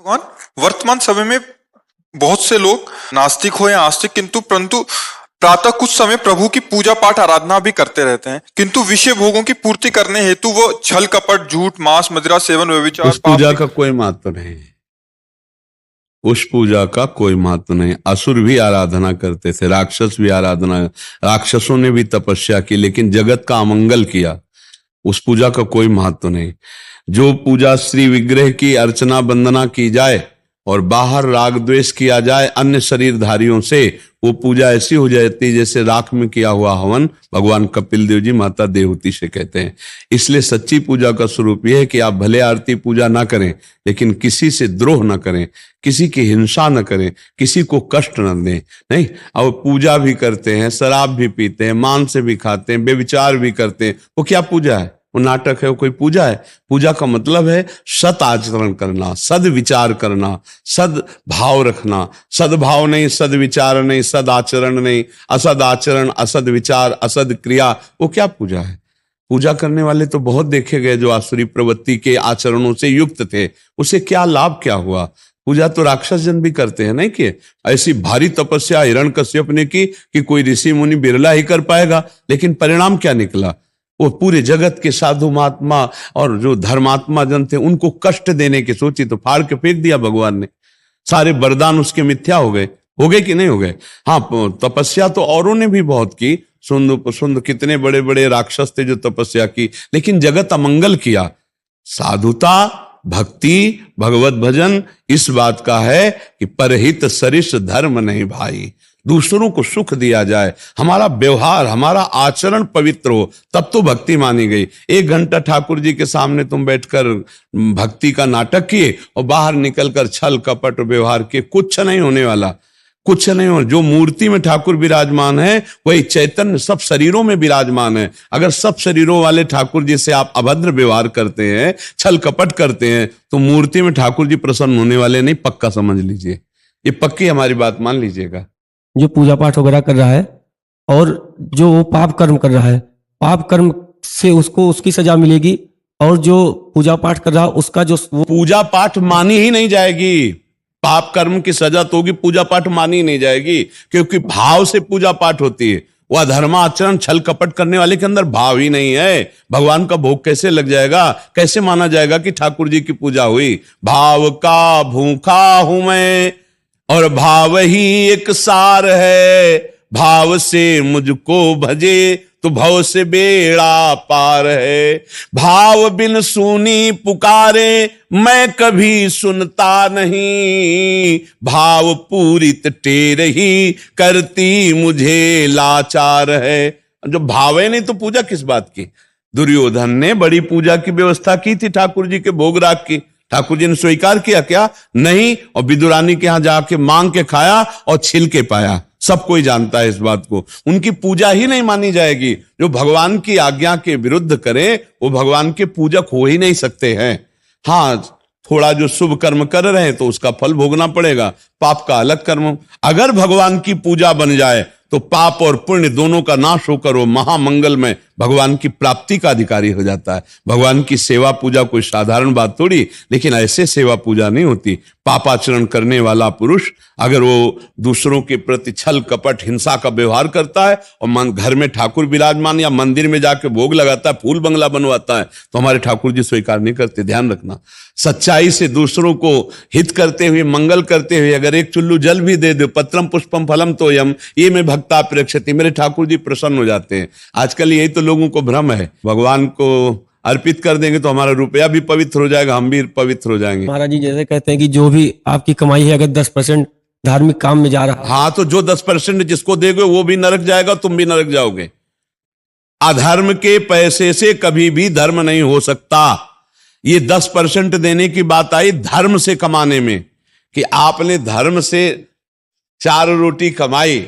भगवान, वर्तमान समय में बहुत से लोग नास्तिक हो या आस्तिक परंतु प्रातः कुछ समय प्रभु की पूजा पाठ आराधना भी करते रहते हैं, किंतु विषय भोगों की पूर्ति करने हेतु वो छल कपट, झूठ, मांस, मदिरा सेवन, व्यभिचार, उस पूजा का कोई महत्व नहीं। उस पूजा का कोई महत्व नहीं। असुर भी आराधना करते थे, राक्षस भी राक्षसों ने भी तपस्या की, लेकिन जगत का अमंगल किया। उस पूजा का कोई महत्व नहीं। जो पूजा श्री विग्रह की अर्चना वंदना की जाए और बाहर राग द्वेष किया जाए अन्य शरीरधारियों से, वो पूजा ऐसी हो जाती है जैसे राख में किया हुआ हवन भगवान कपिल देव जी माता देवहूति से कहते हैं। इसलिए सच्ची पूजा का स्वरूप यह है कि आप भले आरती पूजा ना करें, लेकिन किसी से द्रोह ना करें, किसी की हिंसा न करें, किसी को कष्ट न दें। नहीं, अब पूजा भी करते हैं, शराब भी पीते हैं, मांस भी खाते हैं, व्यभिचार भी करते हैं, वो क्या पूजा है? वो नाटक है? वो कोई पूजा है? पूजा का मतलब है सत आचरण करना, सद विचार करना, सद भाव रखना। सद्भाव नहीं, सद विचार नहीं, सद आचरण नहीं, असद आचरण, असद विचार, असद क्रिया, वो क्या पूजा है? पूजा करने वाले तो बहुत देखे गए जो आसुरी प्रवृत्ति के आचरणों से युक्त थे, उसे क्या लाभ क्या हुआ? पूजा तो राक्षस जन भी करते हैं, नहीं कि ऐसी भारी तपस्या हिरण्यकश्यप ने की कि कोई ऋषि मुनि बिरला ही कर पाएगा, लेकिन परिणाम क्या निकला? वो पूरे जगत के साधु महात्मा और जो धर्मात्मा जन थे उनको कष्ट देने की सोची तो फाड़ के फेंक दिया भगवान ने। सारे वरदान उसके मिथ्या हो गए कि नहीं हो गए? हाँ, तपस्या तो औरों ने भी बहुत की। सुंद कितने बड़े बड़े राक्षस थे जो तपस्या की, लेकिन जगत अमंगल किया। साधुता, भक्ति, भगवत भजन इस बात का है कि परहित सरिस धर्म नहीं भाई। दूसरों को सुख दिया जाए, हमारा व्यवहार, हमारा आचरण पवित्र हो, तब तो भक्ति मानी गई। 1 घंटा ठाकुर जी के सामने तुम बैठकर भक्ति का नाटक किए और बाहर निकलकर छल कपट व्यवहार किए, कुछ नहीं होने वाला, कुछ नहीं हो। जो मूर्ति में ठाकुर विराजमान है वही चैतन्य सब शरीरों में विराजमान है। अगर सब शरीरों वाले ठाकुर जी से आप अभद्र व्यवहार करते हैं, छल कपट करते हैं, तो मूर्ति में ठाकुर जी प्रसन्न होने वाले नहीं, पक्का समझ लीजिए। ये पक्की हमारी बात मान लीजिएगा। जो पूजा पाठ वगैरह कर रहा है और जो वो पाप कर्म कर रहा है, पाप कर्म से उसको उसकी सजा मिलेगी, और जो पूजा पाठ कर रहा है उसका जो पूजा पाठ मानी ही नहीं जाएगी। पाप कर्म की सजा तो होगी, पूजा पाठ मानी ही नहीं जाएगी, क्योंकि भाव से पूजा पाठ होती है। वह धर्माचरण छल कपट करने वाले के अंदर भाव ही नहीं है। भगवान का भोग कैसे लग जाएगा? कैसे माना जाएगा कि ठाकुर जी की पूजा हुई? भाव का भूखा हूं मैं और भाव ही एक सार है, भाव से मुझको भजे तो भव से बेड़ा पार है। भाव बिन सुनी पुकारे मैं कभी सुनता नहीं, भाव पूरित टेर ही करती मुझे लाचार है। जो भाव है नहीं तो पूजा किस बात की? दुर्योधन ने बड़ी पूजा की व्यवस्था की थी ठाकुर जी के भोग राग की, ठाकुर जी ने स्वीकार किया क्या? नहीं, और विदुरानी के यहां जाके मांग के खाया और छिल के पाया। सब कोई जानता है इस बात को। उनकी पूजा ही नहीं मानी जाएगी। जो भगवान की आज्ञा के विरुद्ध करे वो भगवान के पूजक हो ही नहीं सकते हैं। हाँ, थोड़ा जो शुभ कर्म कर रहे हैं तो उसका फल भोगना पड़ेगा, पाप का अलग कर्म। अगर भगवान की पूजा बन जाए तो पाप और पुण्य दोनों का नाश होकर वो महामंगल में भगवान की प्राप्ति का अधिकारी हो जाता है। भगवान की सेवा पूजा कोई साधारण बात थोड़ी, लेकिन ऐसे सेवा पूजा नहीं होती। पापाचरण करने वाला पुरुष अगर वो दूसरों के प्रति छल कपट हिंसा का व्यवहार करता है और घर में ठाकुर विराजमान या मंदिर में जाके भोग लगाता है, फूल बंगला बनवाता है, तो हमारे ठाकुर जी स्वीकार नहीं करते। ध्यान रखना, सच्चाई से दूसरों को हित करते हुए, मंगल करते हुए अगर एक चुल्लू जल भी दे दो, पत्रम पुष्पम फलम तोयम, ये में भक्ता प्रेक्षति, मेरे ठाकुर जी प्रसन्न हो जाते हैं। आजकल यही तो लोगों को भ्रम है। भगवान को अर्पित कर देंगे तो हमारा रुपया भी पवित्र हो जाएगा, हम भी पवित्र हो जाएंगे। महाराज जी जैसे कहते हैं कि जो भी आपकी कमाई है अगर 10% धार्मिक काम में जा रहा है, हाँ, तो जो 10% जिसको देगे वो भी नरक जाएगा, तुम भी नरक जाओगे। अधर्म के पैसे से कभी भी धर्म नहीं हो सकता। ये 10% देने की बात आई धर्म से कमाने में, कि आपने धर्म से 4 रोटी कमाई,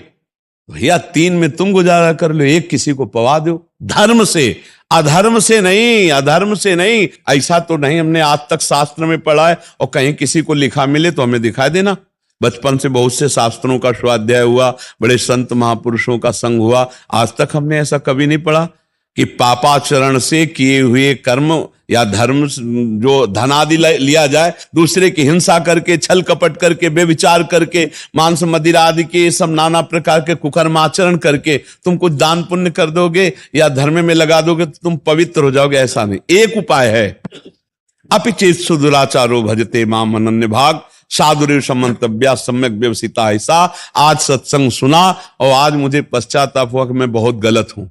भैया 3 में तुम गुजारा कर लो, 1 किसी को पवा दो। धर्म से, अधर्म से नहीं, अधर्म से नहीं। ऐसा तो नहीं हमने आज तक शास्त्र में पढ़ा है, और कहीं किसी को लिखा मिले तो हमें दिखा देना। बचपन से बहुत से शास्त्रों का स्वाध्याय हुआ, बड़े संत महापुरुषों का संग हुआ, आज तक हमने ऐसा कभी नहीं पढ़ा। कि पापाचरण से किए हुए कर्म या धर्म जो धनादि लिया जाए, दूसरे की हिंसा करके, छल कपट करके, बेविचार करके, मांस मदिरा आदि के सब नाना प्रकार के कुकर्माचरण करके तुम कुछ दान पुण्य कर दोगे या धर्म में लगा दोगे तो तुम पवित्र हो जाओगे, ऐसा नहीं। एक उपाय है, अपिचेत सुदुराचारो भजते माम अनन्य भाग साधुरेव समंतव्या सम्यक व्यवसिता। ऐसा आज सत्संग सुना और आज मुझे पश्चाताप हुआ कि मैं बहुत गलत हूं।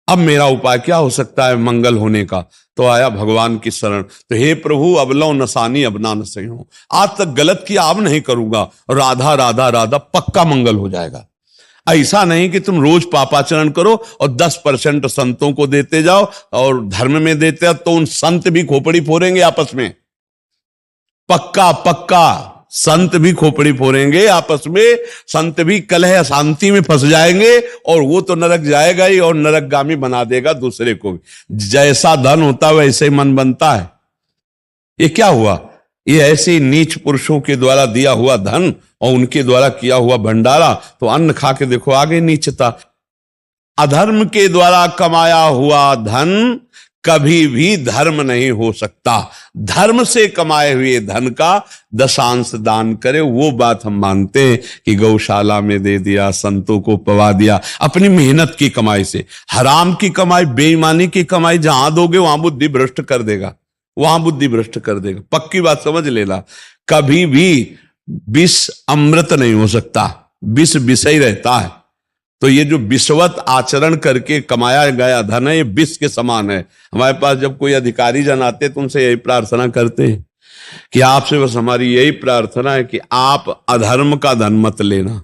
अब मेरा उपाय क्या हो सकता है मंगल होने का? तो आया भगवान की शरण। तो हे प्रभु अब लो नसानी अब ना नसई हूं, आज तक गलत किया अब नहीं करूंगा, राधा राधा राधा पक्का मंगल हो जाएगा। ऐसा नहीं कि तुम रोज पापाचरण करो और 10% संतों को देते जाओ और धर्म में देते जाओ, तो उन संत भी खोपड़ी फोड़ेंगे आपस में, पक्का पक्का संत भी खोपड़ी फोड़ेंगे आपस में, संत भी कलह अशांति में फंस जाएंगे और वो तो नरक जाएगा ही और नरकगामी बना देगा दूसरे को भी। जैसा धन होता है वैसे ही मन बनता है। ये क्या हुआ? ये ऐसे नीच पुरुषों के द्वारा दिया हुआ धन और उनके द्वारा किया हुआ भंडारा, तो अन्न खा के देखो आगे नीचता। अधर्म के द्वारा कमाया हुआ धन कभी भी धर्म नहीं हो सकता। धर्म से कमाए हुए धन का 10% दान करे, वो बात हम मानते हैं कि गौशाला में दे दिया, संतों को पवा दिया, अपनी मेहनत की कमाई से। हराम की कमाई, बेईमानी की कमाई जहां दोगे वहां बुद्धि भ्रष्ट कर देगा, वहां बुद्धि भ्रष्ट कर देगा। पक्की बात समझ लेना। कभी भी विष अमृत नहीं हो सकता, विष विष ही रहता है। तो ये जो विषवत आचरण करके कमाया गया धन है, ये विष के समान है। हमारे पास जब कोई अधिकारी जन आते तो उनसे यही प्रार्थना करते हैं कि आपसे बस हमारी यही प्रार्थना है कि आप अधर्म का धन मत लेना।